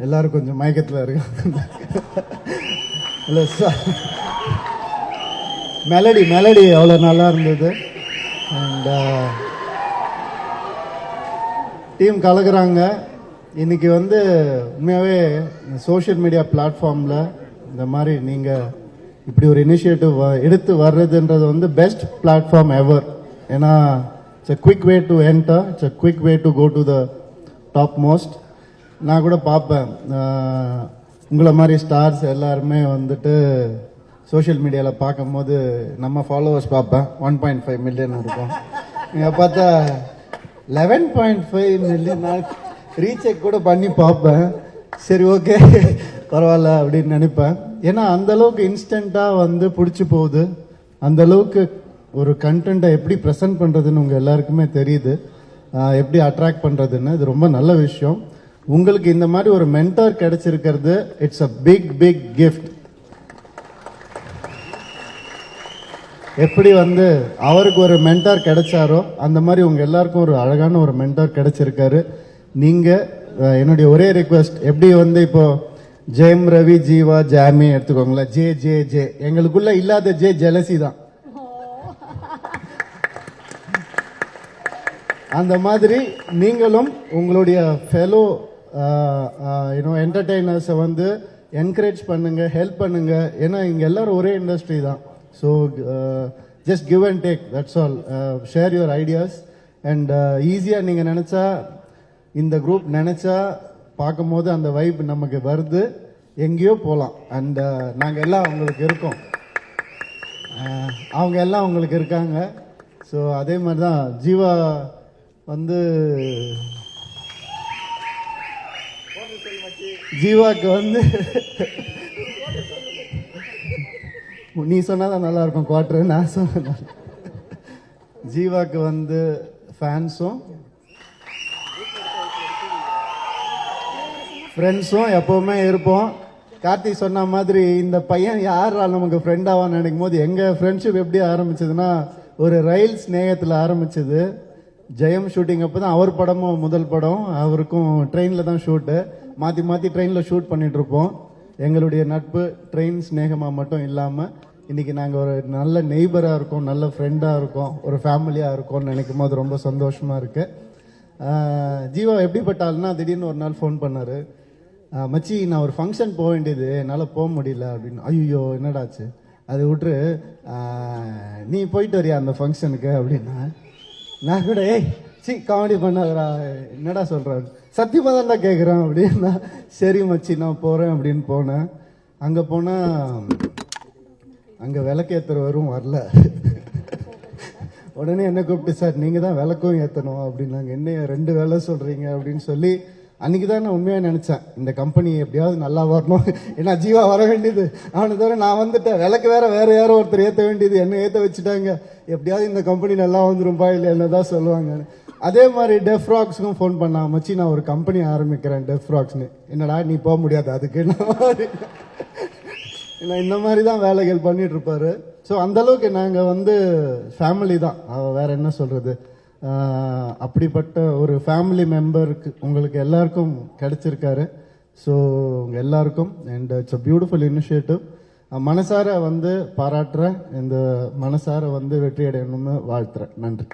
எல்லாரும் கொஞ்சம் மயக்கத்தில் இருக்காங்க. இல்லை சார், மெலடி அவ்வளோ நல்லா இருந்தது. அண்ட் டீம் கலக்குறாங்க. இன்னைக்கு வந்து உண்மையாகவே சோஷியல் மீடியா பிளாட்ஃபார்மில் இந்த மாதிரி நீங்கள் இப்படி ஒரு இனிஷியேட்டிவ் எடுத்து வர்றதுன்றது வந்து பெஸ்ட் பிளாட்ஃபார்ம் எவர். ஏன்னா it's a quick way to enter, it's a quick way to go to the top most. நான் கூட பார்ப்பேன், உங்களை மாதிரி ஸ்டார்ஸ் எல்லாருமே வந்துட்டு சோஷியல் மீடியாவில் பார்க்கும்போது நம்ம ஃபாலோவர்ஸ் பார்ப்பேன் 1.5 மில்லியன் இருக்கும். நீங்கள் பார்த்தா 11.5 மில்லியன். நான் ரீசெக் கூட பண்ணி பார்ப்பேன், சரி ஓகே பரவாயில்ல அப்படின்னு நினைப்பேன். ஏன்னா அந்த அளவுக்கு இன்ஸ்டண்ட்டாக வந்து பிடிச்சி போகுது. அந்த அளவுக்கு ஒரு கண்டென்ட்டை எப்படி ப்ரெசென்ட் பண்ணுறதுன்னு உங்கள் எல்லாருக்குமே தெரியுது, எப்படி அட்ராக்ட் பண்ணுறதுன்னு. இது ரொம்ப நல்ல விஷயம். உங்களுக்கு இந்த மாதிரி ஒரு மென்டார் கிடைச்சிருக்கிறது, it's a big big gift. எப்படி வந்து அவருக்கு ஒரு மென்டார் கிடைச்சாரோ அந்த மாதிரி உங்க எல்லாருக்கும் ஒரு அழகான ஒரு மென்டார் கிடைச்சிருக்காரு. நீங்க என்னுடைய ஒரே ரிக்வெஸ்ட், எப்படி வந்து இப்போ ஜெயம் ரவி ஜீவா ஜாமி எடுத்துக்கோங்களேன், ஜே ஜே ஜே, எங்களுக்குள்ள இல்லாத ஜே ஜெலசி தான். அந்த மாதிரி நீங்களும் உங்களுடைய ஃபெலோ என்டர்டெய்னர்ஸை வந்து என்கரேஜ் பண்ணுங்க, ஹெல்ப் பண்ணுங்க. ஏன்னா இங்க எல்லாரும் ஒரே இண்டஸ்ட்ரி தான். So just give and take, that's all. Share your ideas. And ஈஸியாக நீங்கள் நினச்சா, இந்த குரூப் நினச்சா பார்க்கும்போது அந்த வைப் நமக்கு வருது, எங்கேயோ போகலாம். அண்ட் நாங்கள் எல்லாம் உங்களுக்கு இருக்கோம், அவங்க எல்லாம் உங்களுக்கு இருக்காங்க. ஸோ அதே மாதிரி தான் ஜீவா வந்து ஜீவாக்கு வந்து நீ சொன்னாதான் நல்லா இருக்கும் குவார்டர், நான் சொன்ன ஜீவாக்கு வந்து ஃபேன்ஸும் ஃப்ரெண்ட்ஸும் எப்பவுமே இருப்போம். கார்த்தி சொன்ன மாதிரி இந்த பையன் யாரால் நமக்கு ஃப்ரெண்ட் ஆவான்னு நினைக்கும் போது எங்கள் ஃப்ரெண்ட்ஷிப் எப்படி ஆரம்பிச்சதுன்னா, ஒரு ரயில் ஸ்நேகத்தில் ஆரம்பிச்சது. ஜெயம் ஷூட்டிங் அப்போ தான் அவர் படமும் முதல் படம். அவருக்கும் ட்ரெயினில் தான் ஷூட்டு, மாற்றி மாற்றி ட்ரெயினில் ஷூட் பண்ணிட்டு இருப்போம். எங்களுடைய நட்பு ட்ரெயின் ஸ்நேகமாக மட்டும் இல்லாமல் இன்னைக்கு நாங்கள் ஒரு நல்ல நெய்பராக இருக்கோம், நல்ல ஃப்ரெண்டாக இருக்கோம், ஒரு ஃபேமிலியாக இருக்கோம்னு நினைக்கும் போது ரொம்ப சந்தோஷமாக இருக்கு. ஜீவா எப்படிப்பட்டால்னா, திடீர்னு ஒரு நாள் ஃபோன் பண்ணார், மச்சி நான் ஒரு ஃபங்க்ஷன் போக வேண்டியது, என்னால் போக முடியல அப்படின்னு. ஐயோ என்னடாச்சு, அது விட்டுரு, நீ போயிட்டு வரியா அந்த ஃபங்க்ஷனுக்கு அப்படின்னா. நான் கூட ஏய் காமெடி பண்ணாதரா, என்னடா சொல்கிறாரு, சத்தியமாக தான்டா கேட்குறான் அப்படின்னா. சரி மச்சி நான் போகிறேன் அப்படின்னு போனேன். அங்கே போனால் அங்கே விளக்கேற்றுறவரும் வரல. உடனே என்ன கூப்பிட்டு, சார் நீங்கள் தான் விளக்கும் ஏற்றணும் அப்படின்னாங்க. என்ன 2 வேலை சொல்கிறீங்க அப்படின்னு சொல்லி அன்றைக்கி தான் நான் உண்மையாக நினச்சேன், இந்த கம்பெனி எப்படியாவது நல்லா வரணும். ஏன்னா ஜீவா வர வேண்டியது, அவனை தவிர நான் வந்துட்டேன், விளக்கு வேற யாரோ ஒருத்தர் ஏற்ற வேண்டியது, என்ன ஏற்ற வச்சுட்டாங்க, எப்படியாவது இந்த கம்பெனி நல்லா வந்துரும்பா இல்லை என்னதான் சொல்லுவாங்க. அதே மாதிரி டெஃப் ராக்ஸுக்கும் ஃபோன் பண்ணா, மச்சி நான் ஒரு கம்பெனி ஆரம்பிக்கிறேன் டெஃப் ராக்ஸ்னு. என்னடா நீ போக முடியாது அதுக்கு, இந்த மாதிரி தான் வேலைகள் பண்ணிட்டு இருப்பாரு. ஸோ அந்த அளவுக்கு நாங்கள் வந்து ஃபேமிலி தான், வேற என்ன சொல்றது. அப்படிப்பட்ட ஒரு ஃபேமிலி மெம்பருக்கு உங்களுக்கு எல்லாருக்கும் கிடைச்சிருக்காரு. ஸோ உங்க எல்லாருக்கும் and it's a beautiful initiative. மனசார வந்து பாராட்டுறேன், இந்த மனசார வந்து வெற்றி அடையணும்னு வாழ்த்துறேன். நன்றி.